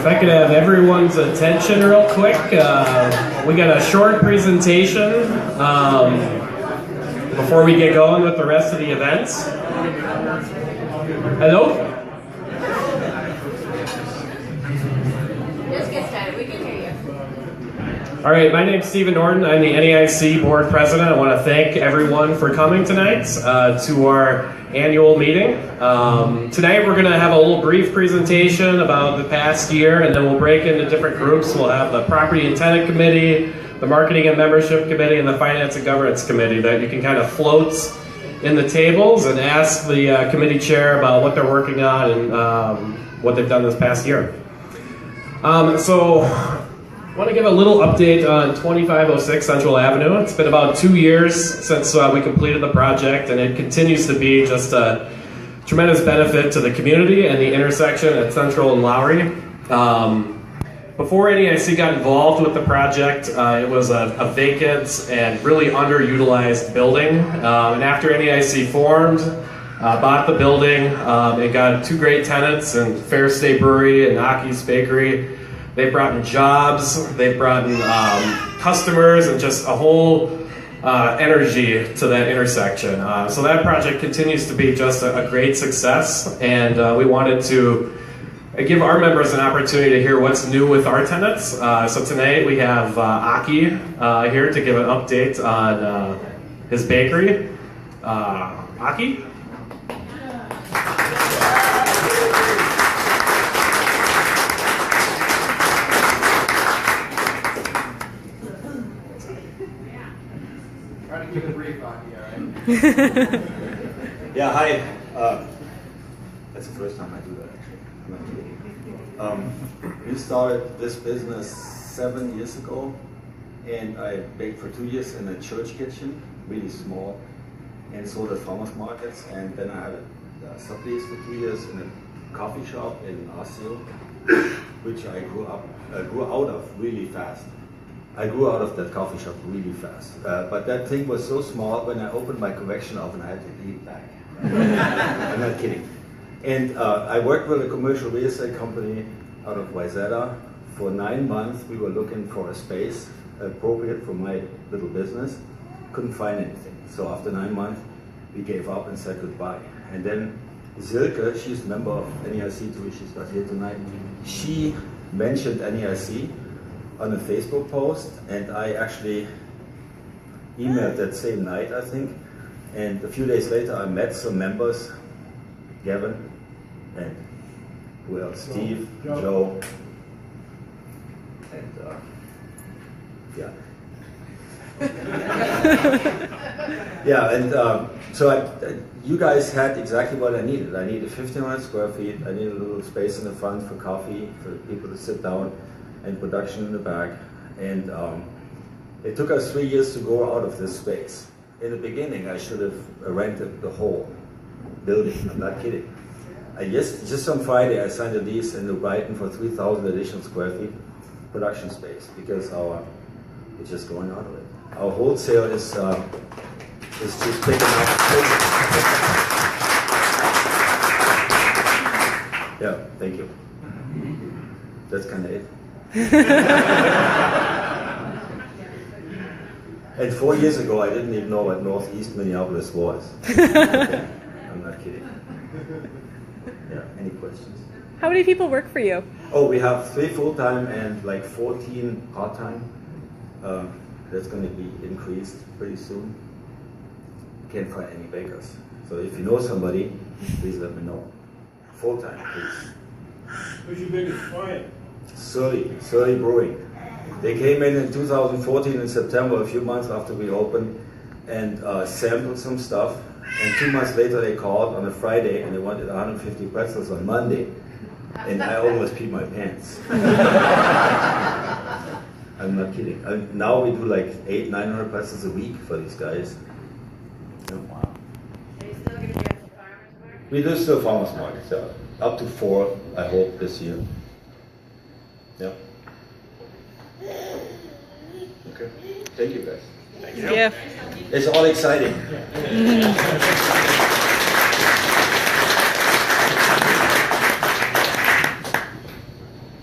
If I could have everyone's attention real quick, we got a short presentation before we get going with the rest of the events. Hello? Just get started, we can hear you. All right, my name's Stephen Norton. I'm the NEIC board president. I want to thank everyone for coming tonight to our annual meeting. Tonight we're going to have a little brief presentation about the past year, and then we'll break into different groups. We'll have the property and tenant committee, the marketing and membership committee, and the finance and governance committee that you can kind of float in the tables and ask the committee chair about what they're working on and what they've done this past year. So I want to give a little update on 2506 Central Avenue. It's been about 2 years since we completed the project, and it continues to be just a tremendous benefit to the community and the intersection at Central and Lowry. Before NEIC got involved with the project, it was a vacant and really underutilized building. And after NEIC formed, bought the building, it got two great tenants in Fair State Brewery and Aki's Bakery. They've brought in jobs, they've brought in customers, and just a whole energy to that intersection. So that project continues to be just a great success, and we wanted to give our members an opportunity to hear what's new with our tenants. So tonight we have Aki here to give an update on his bakery. Aki? Keep it brief, Aki, all right? Yeah, hi. That's the first time I do that, actually. I'm not kidding. We started this business 7 years ago, and I baked for 2 years in a church kitchen, really small, and sold at farmers markets. And then I had a sublease for 2 years in a coffee shop in Osceola, which I grew out of really fast. I grew out of that coffee shop really fast. But that thing was so small, when I opened my convection oven, I had to leave it back. I'm not kidding. And I worked with a commercial real estate company out of Wayzata. For 9 months, we were looking for a space appropriate for my little business. Couldn't find anything. So after 9 months, we gave up and said goodbye. And then Silke, she's a member of NEIC too, she's not here tonight. She mentioned NEIC on a Facebook post, and I actually emailed that same night, I think. And a few days later, I met some members, Gavin, and who else? Steve, Joe, and yeah. Yeah, and so you guys had exactly what I needed. I needed 1,500 square feet. I needed a little space in the front for coffee, for people to sit down, and production in the back. And it took us 3 years to go out of this space. In the beginning, I should have rented the whole building. I'm not kidding. Just on Friday, I signed a lease in New Brighton for 3,000 additional square feet production space, because we're just going out of it. Our wholesale is just picking up. Yeah, thank you. That's kind of it. And 4 years ago, I didn't even know what Northeast Minneapolis was. Okay. I'm not kidding. Yeah, any questions? How many people work for you? Oh, we have 3 full-time and like 14 part-time. That's going to be increased pretty soon. Can't find any bakers. So if you know somebody, please let me know. Full-time, please. Who's your biggest client? Surly Brewing. They came in 2014 in September, a few months after we opened, and sampled some stuff. And 2 months later they called on a Friday and they wanted 150 pretzels on Monday. And I almost peed my pants. I'm not kidding. Now we do like 800-900 pretzels a week for these guys. Yeah. Wow. Are you still going to be at the farmer's market? We do still farmers markets, yeah. Up to 4, I hope, this year. Yeah. Okay. Thank you, guys. Thank you. Yeah. It's all exciting.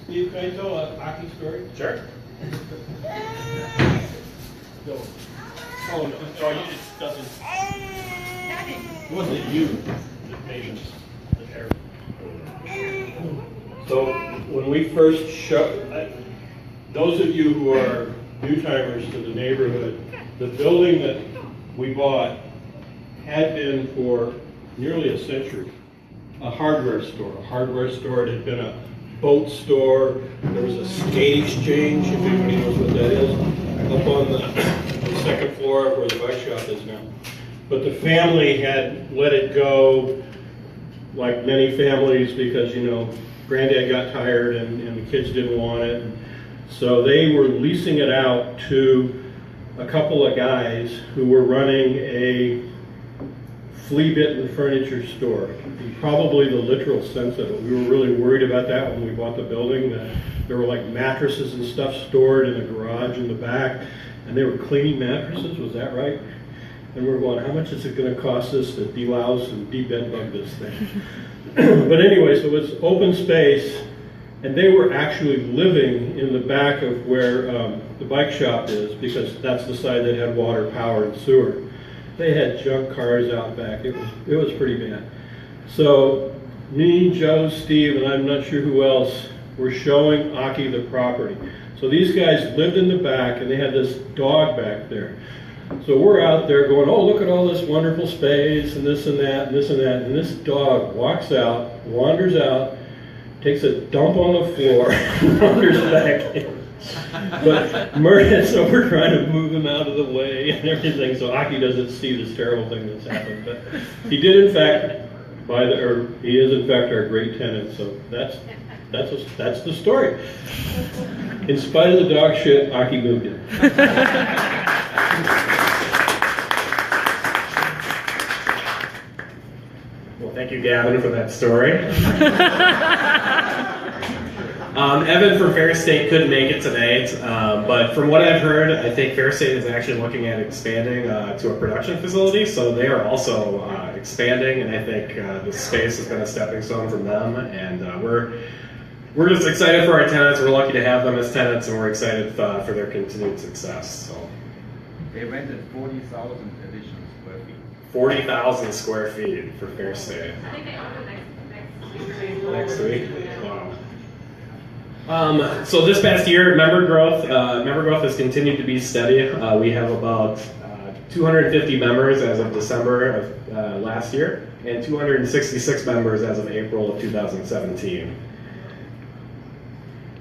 Steve, Can I tell a Aki story? Sure. No. Oh, no, you just doesn't. It wasn't you that made the error. So when we first those of you who are new timers to the neighborhood, the building that we bought had been for nearly a century a hardware store. A hardware store. It had been a boat store. There was a skate exchange, if anybody knows what that is, up on the second floor of where the bike shop is now. But the family had let it go, like many families, because, you know, Granddad got tired and the kids didn't want it. So they were leasing it out to a couple of guys who were running a flea-bitten furniture store. In probably the literal sense of it. We were really worried about that when we bought the building, that there were like mattresses and stuff stored in a garage in the back, and they were cleaning mattresses, was that right? And we were going, how much is it going to cost us to delouse and de-bedbug this thing? But anyway, so it was open space, and they were actually living in the back of where the bike shop is, because that's the side that had water, power, and sewer. They had junk cars out back. It was pretty bad. So me, Joe, Steve, and I'm not sure who else were showing Aki the property. So these guys lived in the back, and they had this dog back there. So we're out there going, oh, look at all this wonderful space, and this and that, and this and that. And this dog walks out, wanders out, takes a dump on the floor, and wanders back in. But so we're trying to move him out of the way and everything, so Aki doesn't see this terrible thing that's happened. But he did, in fact, he is in fact our great tenant. So that's the story. In spite of the dog shit, Aki moved in. Well, thank you, Gavin, for that story. Evan from Fair State couldn't make it tonight, but from what I've heard, I think Fair State is actually looking at expanding to a production facility, so they are also expanding, and I think this space has been a stepping stone from them, and we're just excited for our tenants. We're lucky to have them as tenants, and we're excited for their continued success. So. They rented 40,000 additional square feet. 40,000 square feet for Fair State. I think they open Next week. Wow. So this past year, member growth has continued to be steady. We have about 250 members as of December of last year, and 266 members as of April of 2017.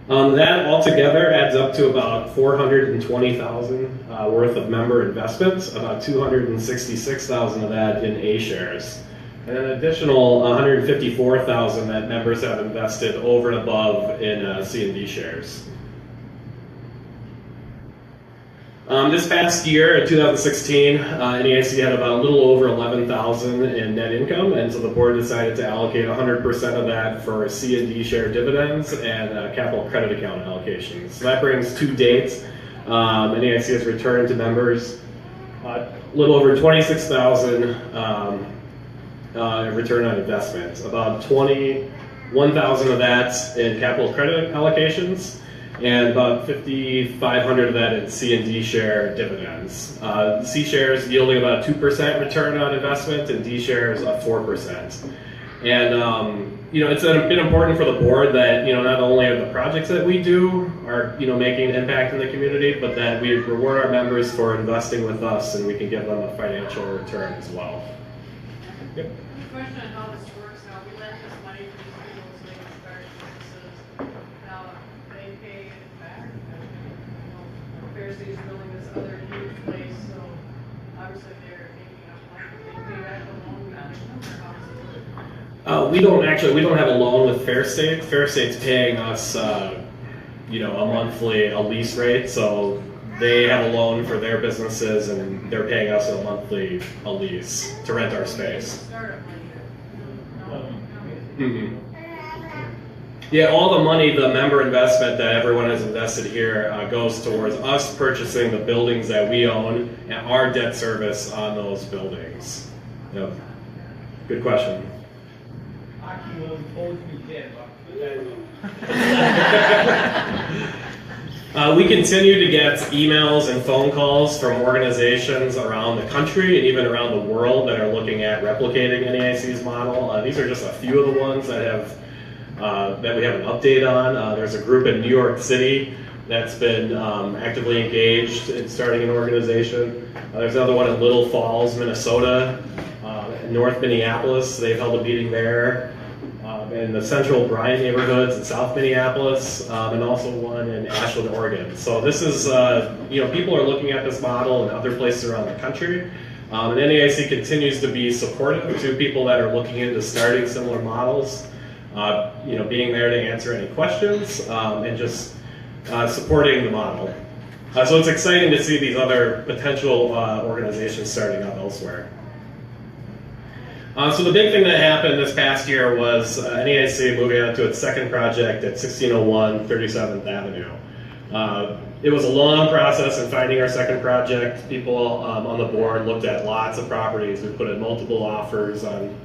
That altogether adds up to about 420,000 worth of member investments, about 266,000 of that in A shares, and an additional 154,000 that members have invested over and above in C and D shares. This past year, in 2016, NEIC had about a little over 11,000 in net income, and so the board decided to allocate 100% of that for C and D share dividends and capital credit account allocations. So that brings to date, NEIC has returned to members a little over 26,000 return on investment, about 21,000 of that in capital credit allocations, and about 5,500 of that in C and D share dividends. C shares yielding about a 2% return on investment, and D shares a 4%. And it's been important for the board that not only are the projects that we do are making an impact in the community, but that we reward our members for investing with us, and we can give them a financial return as well. Yep. Question on how this works now. We lend this money to these people so they can start businesses. Now they pay it back. Fair State's building this other huge place, so obviously they're making up money. They pay back the loan we got. We don't have a loan with Fair State. Fair State's paying us, a lease rate. So they have a loan for their businesses, and they're paying us a lease to rent our space. Startup money. Mm-hmm. Yeah, all the money, the member investment that everyone has invested here goes towards us purchasing the buildings that we own and our debt service on those buildings. Yep. Good question. Aki will hold me dead, but We continue to get emails and phone calls from organizations around the country and even around the world that are looking at replicating NEIC's model. These are just a few of the ones that have that we have an update on. There's a group in New York City that's been actively engaged in starting an organization. There's another one in Little Falls, Minnesota, in North Minneapolis. They've held a meeting there. In the central Bryan neighborhoods in South Minneapolis, and also one in Ashland, Oregon. So this is, people are looking at this model in other places around the country. And NEIC continues to be supportive to people that are looking into starting similar models, being there to answer any questions, and just supporting the model. So it's exciting to see these other potential organizations starting up elsewhere. So the big thing that happened this past year was NEIC moving on to its second project at 1601 37th Avenue. It was a long process in finding our second project. People on the board looked at lots of properties. We put in multiple offers on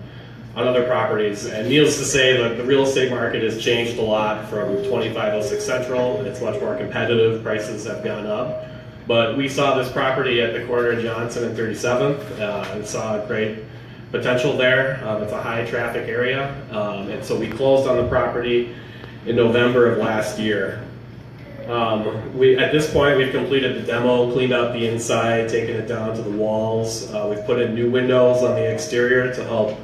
other properties. And needless to say, the real estate market has changed a lot from 2506 Central. It's much more competitive. Prices have gone up. But we saw this property at the corner of Johnson and 37th and saw a great potential there. It's a high traffic area, and so we closed on the property in November of last year. At this point, we've completed the demo, cleaned up the inside, taken it down to the walls. We've put in new windows on the exterior to help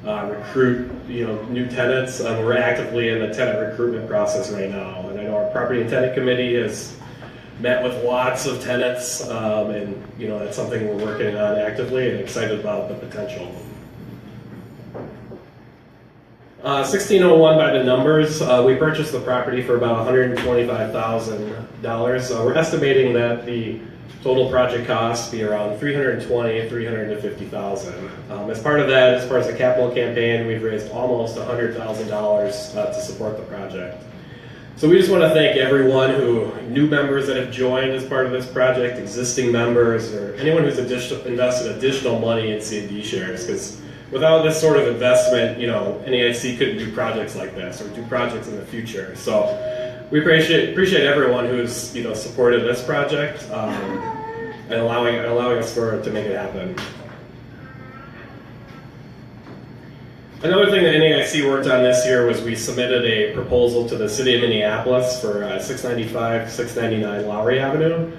recruit, new tenants. We're actively in the tenant recruitment process right now, and I know our property and tenant committee has met with lots of tenants, and that's something we're working on actively and excited about the potential. 1601 by the numbers, we purchased the property for about $125,000. We're estimating that the total project cost be around $320,000 to $350,000. As part of that, as far as the capital campaign, we've raised almost $100,000 to support the project. So we just want to thank everyone new members that have joined as part of this project, existing members, or anyone who's invested additional money in C&D shares, because without this sort of investment, NEIC couldn't do projects like this or do projects in the future. So we appreciate everyone who's supported this project and allowing us to make it happen. Another thing that NEIC worked on this year was we submitted a proposal to the City of Minneapolis for 695, 699 Lowry Avenue.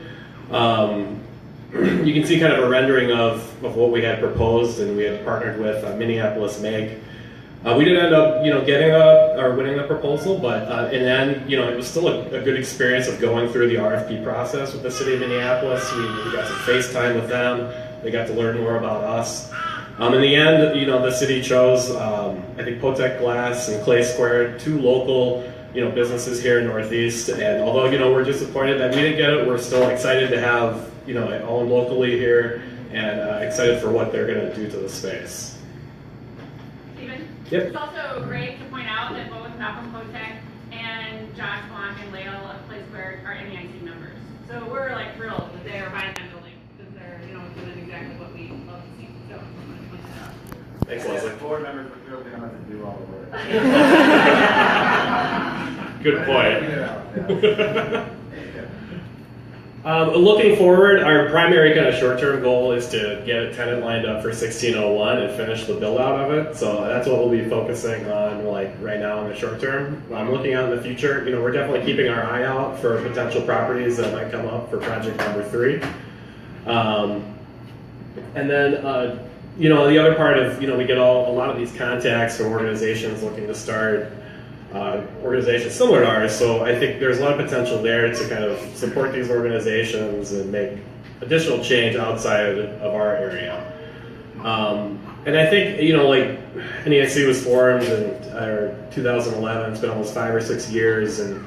You can see kind of a rendering of what we had proposed, and we had partnered with Minneapolis MAG. We did end up, winning the proposal, but in the end, it was still a good experience of going through the RFP process with the City of Minneapolis. We got some FaceTime with them. They got to learn more about us. In the end, the city chose, I think, Potec Glass and Clay Square, two local, businesses here in Northeast. And although, we're disappointed that we didn't get it, we're still excited to have, it owned locally here and excited for what they're going to do to the space. Stephen? Yep. It's also great to point out that both Malcolm Potec and Josh Blanc and Lael of Clay Square are NEIC members. So we're thrilled that they are buying that building because they're, doing exactly what we love to see. So. Thanks, Leslie. Board members were thrilled they don't have to do all the work. Good point. Yeah. Looking forward, our primary kind of short-term goal is to get a tenant lined up for 1601 and finish the build-out of it. So that's what we'll be focusing on, right now in the short term. I'm looking out in the future. We're definitely keeping our eye out for potential properties that might come up for project number 3. And then, the other part of, we get a lot of these contacts from organizations looking to start organizations similar to ours. So I think there's a lot of potential there to kind of support these organizations and make additional change outside of our area. And I think, NEIC was formed in 2011. It's been almost 5 or 6 years. And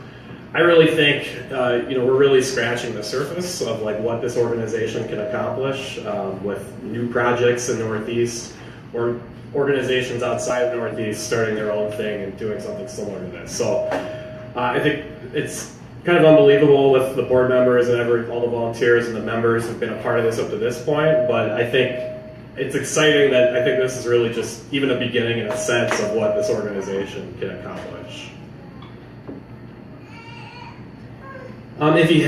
I really think, we're really scratching the surface of what this organization can accomplish with new projects in Northeast or organizations outside of Northeast starting their own thing and doing something similar to this. So I think it's kind of unbelievable with the board members and all the volunteers and the members who've been a part of this up to this point, but I think it's exciting that I think this is really just even a beginning in a sense of what this organization can accomplish. If you